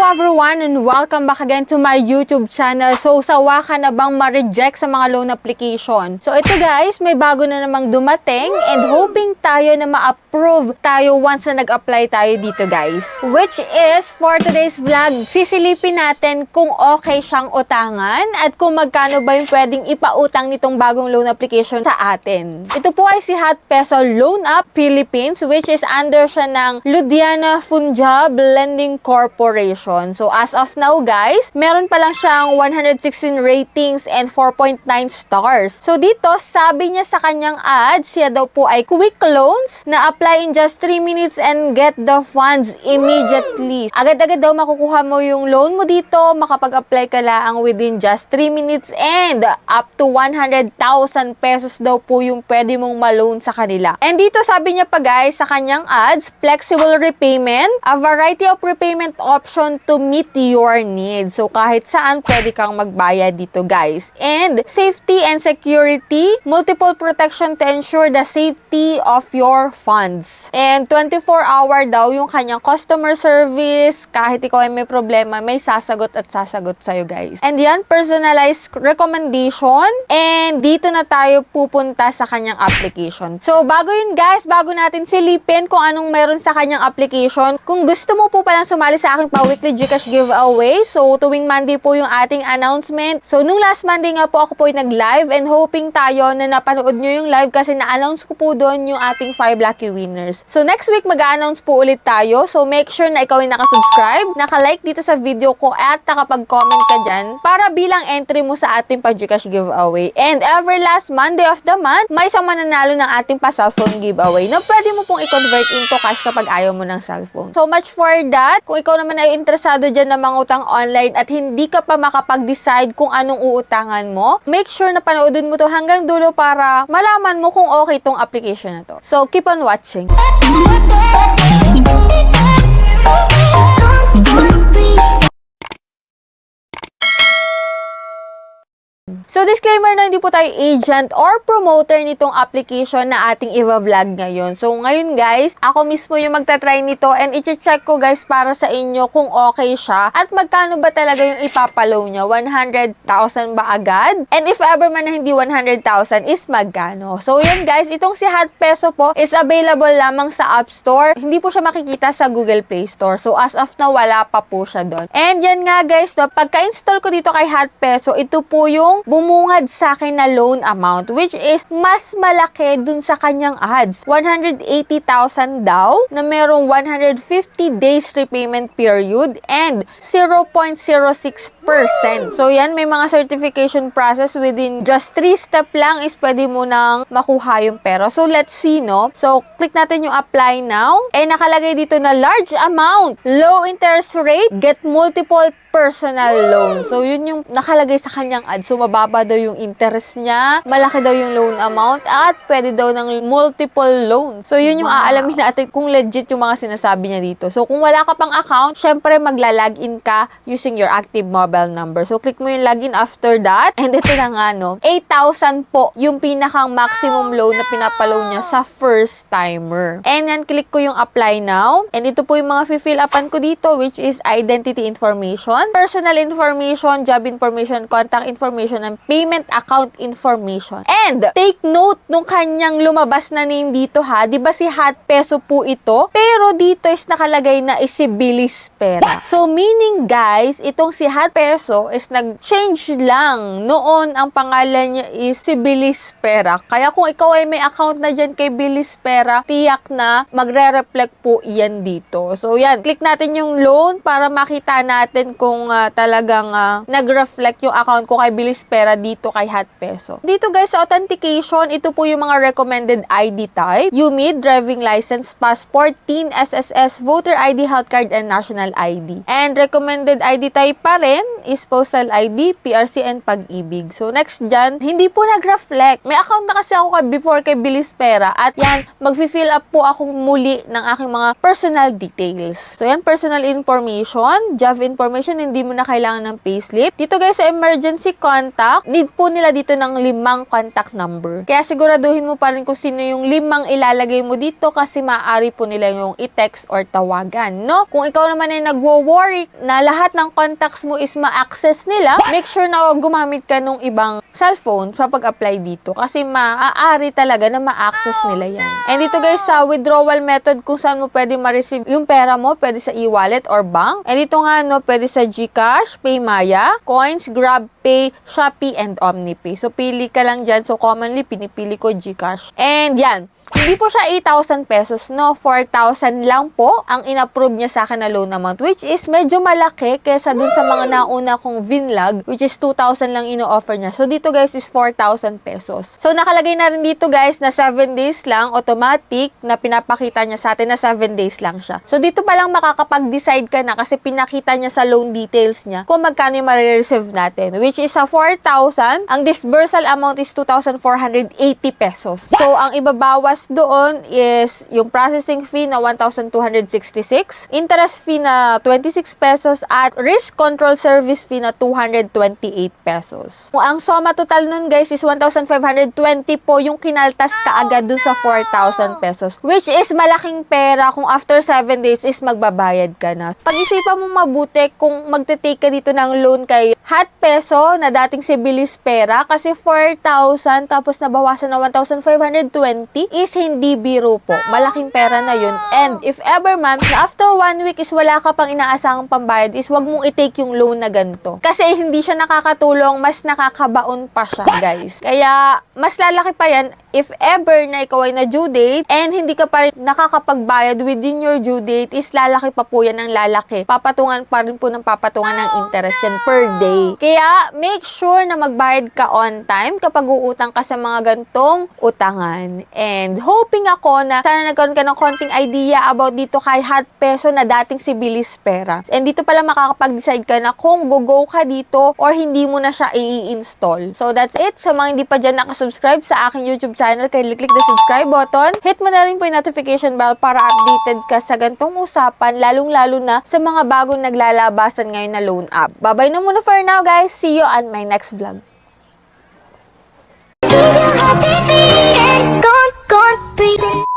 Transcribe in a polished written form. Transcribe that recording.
everyone and welcome back again to my YouTube channel. So, sawa ka na bang ma-reject sa mga loan application? So, ito guys, may bago na namang dumating and hoping tayo na ma-approve tayo once na nag-apply tayo dito guys. Which is, for today's vlog, sisilipin natin kung okay siyang utangan at kung magkano ba yung pwedeng ipautang nitong bagong loan application sa atin. Ito po ay si Hot Peso Loan Up Philippines, which is under siya ng Ludhiana Punjab Lending Corporation. So, as of now, guys, meron pa lang siyang 116 ratings and 4.9 stars. So, dito, sabi niya sa kanyang ads, siya daw po ay quick loans na apply in just 3 minutes and get the funds immediately. Agad-agad daw makukuha mo yung loan mo dito, makapag-apply ka lang within just 3 minutes and up to 100,000 pesos daw po yung pwede mong ma-loan sa kanila. And dito, sabi niya pa guys, sa kanyang ads, flexible repayment, a variety of repayment option to meet your needs. So, kahit saan pwede kang magbayad dito, guys. And, safety and security, multiple protection to ensure the safety of your funds. And, 24-hour daw yung kanyang customer service. Kahit ikaw ay may problema, may sasagot at sasagot sa'yo, guys. And yan, personalized recommendation. And, dito na tayo pupunta sa kanyang application. So, bago yun, guys, bago natin silipin kung anong meron sa kanyang application, kung gusto mo po palang sumali sa aking pa-weekly Gcash giveaway. So, tuwing Monday po yung ating announcement. So, nung last Monday nga po ako po yung nag-live and hoping tayo na napanood nyo yung live kasi na-announce ko po doon yung ating 5 lucky winners. So, next week mag-a-announce po ulit tayo. So, make sure na ikaw ay nakasubscribe, naka-like dito sa video ko at nakapag-comment ka dyan para bilang entry mo sa ating pa-Gcash giveaway. And every last Monday of the month, may isang mananalo ng ating pa-cellphone giveaway na pwede mo pong i-convert into cash kapag ayaw mo ng cellphone. So much for that. Kung ikaw naman ay interesado dyan ng mga utang online at hindi ka pa makapag-decide kung anong uutangan mo, make sure na panoodin mo to hanggang dulo para malaman mo kung okay tong application na to. So, keep on watching. So, disclaimer na hindi po tayo agent or promoter nitong application na ating i-vlog ngayon. So, ngayon guys, ako mismo yung magta-try nito and i-check ko guys para sa inyo kung okay siya at magkano ba talaga yung ipapalow niya. 100,000 ba agad? And if ever man na hindi 100,000 is magkano? So, yun guys, itong si Hot Peso po is available lamang sa App Store. Hindi po siya makikita sa Google Play Store. So, as of now, wala pa po siya doon. And yan nga guys, no, pagka-install ko dito kay Hot Peso, ito po yung bumungad sa akin na loan amount which is mas malaki dun sa kanyang ads. 180,000 daw na merong 150 days repayment period and 0.06%. So yan, may mga certification process within just 3 step lang is pwede mo nang makuha yung pera. So let's see, no? So click natin yung apply now. Eh nakalagay dito na large amount, low interest rate, get multiple personal loan. So, yun yung nakalagay sa kanyang ad. So, mababa daw yung interest niya, malaki daw yung loan amount, at pwede daw ng multiple loan. So, yun yung aalamin natin kung legit yung mga sinasabi niya dito. So, kung wala ka pang account, syempre magla-login ka using your active mobile number. So, click mo yung login after that. And ito na nga, no? 8,000 po yung pinakang maximum loan na pinapalow niya sa first timer. And yan, click ko yung apply now. And ito po yung mga fill upan ko dito, which is identity information, personal information, job information, contact information, and payment account information. And take note nung kanyang lumabas na name dito ha. Diba si Hot Peso po ito? Pero dito is nakalagay na is si Bilis Pera. So meaning guys, itong si Hot Peso is nag-change lang. Noon ang pangalan niya is si Bilis Pera. Kaya kung ikaw ay may account na dyan kay Bilis Pera, tiyak na magre-reflect po yan dito. So yan, click natin yung loan para makita natin kung talagang nag-reflect yung account ko kay Bilis Pera dito kay Hot Peso. Dito guys, sa authentication, ito po yung mga recommended ID type. UMID, driving license, passport, TIN, SSS, voter ID, health card, and national ID. And recommended ID type pa rin is Postal ID, PRC, and Pag-ibig. So, next dyan, hindi po nag-reflect. May account na kasi ako before kay Bilis Pera at yan, mag-fill up po ako muli ng aking mga personal details. So, yan, personal information, job information, hindi mo na kailangan ng payslip. Dito guys, sa emergency contact, need po nila dito ng 5 contact number. Kaya siguraduhin mo pa rin kung sino yung 5 ilalagay mo dito kasi maaari po nila yung i-text or tawagan, no? Kung ikaw naman ay nagwo-worry na lahat ng contacts mo is ma-access nila, make sure na gumamit ka nung ibang cellphone sa pag-apply dito kasi maaari talaga na ma-access nila yan. And dito guys, sa withdrawal method kung saan mo pwede ma-receive yung pera mo, pwede sa e-wallet or bank. And dito nga, no, pwede sa GCash, PayMaya, Coins, GrabPay, Shopee, and OmniPay. So, pili ka lang dyan. So, commonly, pinipili ko GCash. And yan. Hindi po siya 8,000 pesos, no? 4,000 lang po ang in-approve niya sa akin na loan amount, which is medyo malaki kesa dun sa mga nauna kong Vinlag, which is 2,000 lang ino-offer niya. So, dito guys is 4,000 pesos. So, nakalagay na rin dito guys na 7 days lang, automatic, na pinapakita niya sa atin na 7 days lang siya. So, dito pa lang makakapag-decide ka na kasi pinakita niya sa loan details niya kung magkano yung ma-receive natin, which is sa 4,000, ang disbursal amount is 2,480 pesos. So, ang ibabawas doon is yung processing fee na 1,266, interest fee na 26 pesos, at risk control service fee na 228 pesos. Ang soma total nun guys is 1,520 po yung kinaltas kaagad dun sa 4,000 pesos, which is malaking pera kung after 7 days is magbabayad ka na. Pag-isipan mo mabuti kung magte-take ka dito ng loan kay Hot Peso na dating si Bilis Pera kasi 4,000 tapos nabawasan na 1,520 is hindi biro po. Malaking pera na yun. And if ever man, after 1 week is wala ka pang inaasahang pambayad, is wag mong i-take yung loan na ganito. Kasi hindi siya nakakatulong, mas nakakabaon pa siya, guys. Kaya, mas lalaki pa yan if ever na ikaw ay na due date and hindi ka pa rin nakakapagbayad within your due date, is lalaki pa po yan ng lalaki. Papatungan pa rin po ng papatungan ng interest yan per day. Kaya, make sure na magbayad ka on time kapag uutang ka sa mga gantong utangan. And hoping ako na sana nagkaroon ka ng konting idea about dito kay Hot Peso na dating si Bilis Pera. And dito pala makakapag-decide ka na kung go ka dito or hindi mo na siya i-install. So that's it. Sa mga hindi pa dyan nakasubscribe sa aking YouTube channel, kaya click the subscribe button. Hit mo na rin po yung notification bell para updated ka sa gantong usapan, lalong-lalo na sa mga bagong naglalabasan ngayon na loan app. Bye-bye na muna for now, guys. See you on my next vlog. Gone, breathing.